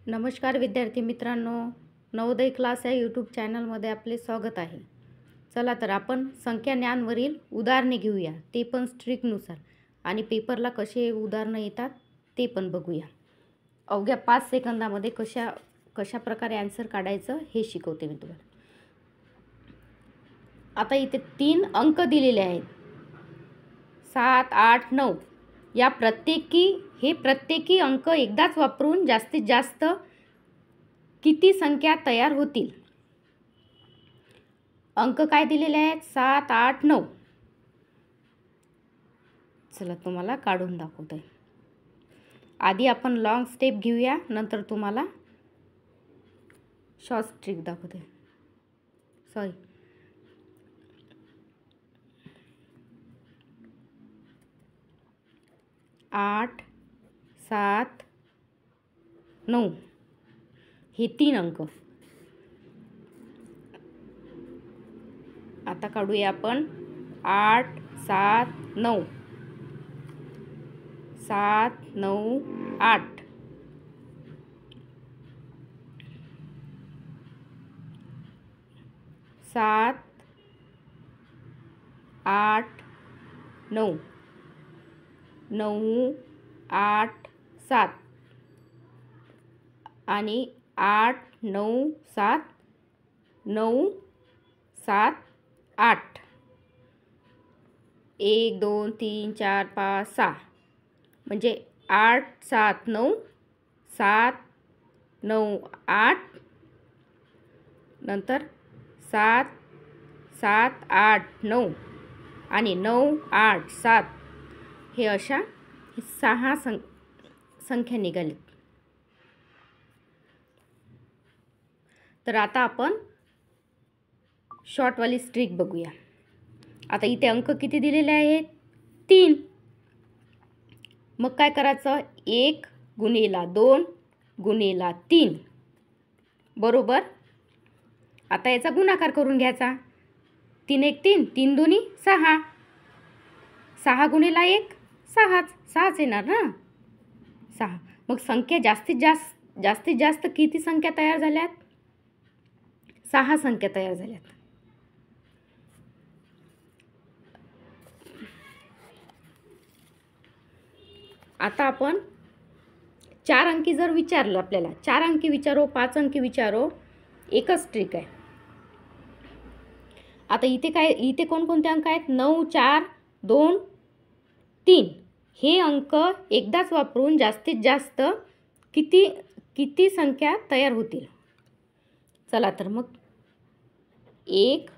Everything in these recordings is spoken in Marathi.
नमस्कार विद्यार्थी मित्रांनो, नवोदय क्लास या यूट्यूब चॅनलमध्ये आपले स्वागत आहे. चला तर आपण संख्या ज्ञानवरील उदाहरणे घेऊया, ते पण स्ट्रिकनुसार, आणि पेपरला कसे उदाहरणं येतात ते पण बघूया. अवघ्या 5 सेकंदामध्ये कशा प्रकारे आन्सर काढायचं हे शिकवते मी तुम्हाला. आता इथे 3 अंक दिलेले आहेत, 7, 8, 9. या प्रत्येकी अंक एकदाच वापरून जास्तीत जास्त किती संख्या तयार होतील? अंक काय दिलेले आहेत? 7, 8, 9. चला तुम्हाला काढून दाखवते. आधी आपण लॉंग स्टेप घेऊया, नंतर तुम्हाला शॉर्ट ट्रिक दाखवते. 8, 7, 9 हे 3 अंक. आता काढूया आपण 8, 7, 9. 7, 9, 8. 7, 8, 9. 9, 8, 7. आणि 8, 9, 7. 9, 7, 8. 1, 2, 3, 4, 5, 6. म्हणजे 8, 7, 9. 7, 9, 8. नंतर 7, 7, 8, 9. आणि 9, 8, 7. हे अशा 6 संख्या निघाली. तर आता आपण शॉर्टवाली स्ट्रिक बघूया. आता इथे अंक किती दिलेले आहेत? 3. मग काय करायचं? 1 गुणिला 2 गुणिला 3 बरोबर. आता याचा गुणाकार करून घ्यायचा. 3 1 3, 3 2 6. 6 गुणिला 1 6च येणार ना, 6. मग संख्या जास्तीत जास्त किती संख्या तयार झाल्यात? 6 संख्या तयार झाल्यात. आता आपण 4 अंकी जर विचारलं आपल्याला, 4 अंकी विचारो, 5 अंकी विचारो, एकच ट्रिक आहे. आता इथे कोणकोणते अंक आहेत? 9, 4, 2, 3. हे अंक एकदाच वापरून जास्तीत जास्त किती संख्या तयार होतील? चला तर मग 1.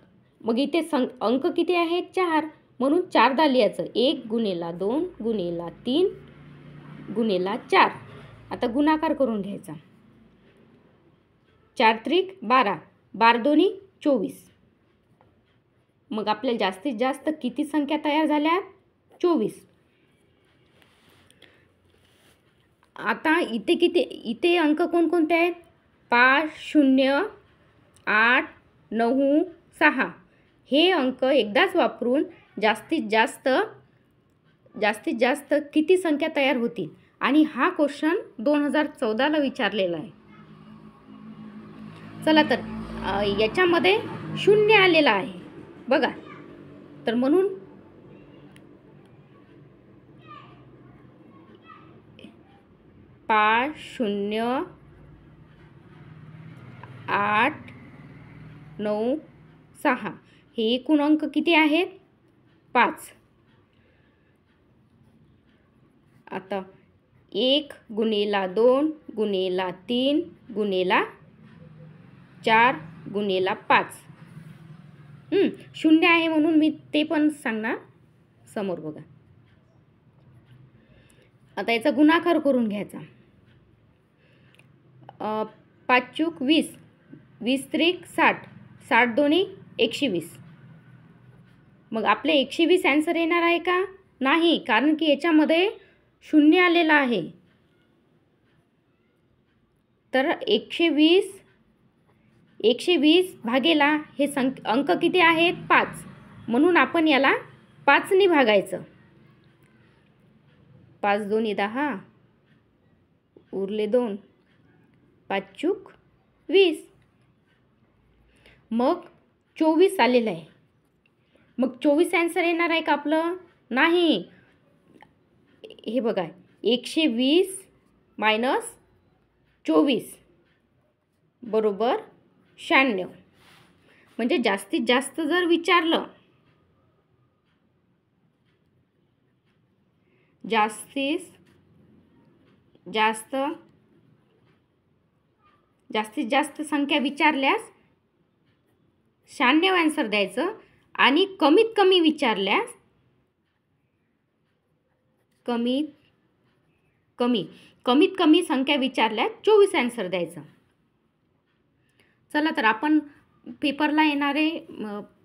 मग इथे अंक किती आहेत? 4. म्हणून 4दा लिहायचं. 1 गुणिला 2 गुणिला 3 गुणिला 4. आता गुणाकार करून घ्यायचा. 4 त्रिक 12, 12 दोन्ही 24. मग आपल्याला जास्तीत जास्त किती संख्या तयार झाल्या? 24. आता इथे अंक कोणकोणते आहेत? 5, 0, 8, 9, 6. हे अंक एकदाच वापरून जास्तीत जास्त किती संख्या तयार होतील? आणि हा क्वेश्चन 2014ला विचारलेला आहे. चला तर याच्यामध्ये 0 आलेला आहे बघा. तर म्हणून 5, 0, 8, 9, 6. हे एकूण अंक किती आहेत? 5. आता 1 गुणिला 2 गुणिला 3 गुणिला 4 गुणिला 5. 0 आहे म्हणून मी ते पण सांगणार समोर बघा. आता याचा गुणाकार करून घ्यायचा. 5 चूक 20, 20 त्रिक 60, 60 दोन्ही 120. मग आपले 120 आन्सर येणार आहे का? नाही, कारण की याच्यामध्ये 0 आलेला आहे. तर 120 भागेला हे अंक किती आहेत? 5. म्हणून आपण याला 5ने भागायचं. 5 दोन्ही 10, उरले 2. 5 चूक 20. मग 24 आलेलं आहे. मग 24 आन्सर येणार आहे का आपलं? नाही. हे बघा, 120 मायनस 24 बरोबर 96. म्हणजे जास्तीत जास्त जर विचारलं, जास्तीत जास्त संख्या विचारल्यास 96 आन्सर द्यायचं आणि कमीत कमी विचारल्यास कमीत कमी संख्या विचारल्यास 24 आन्सर द्यायचं. चला तर आपण पेपरला येणारे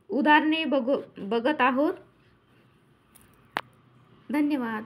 उदाहरणे बघत आहोत. धन्यवाद.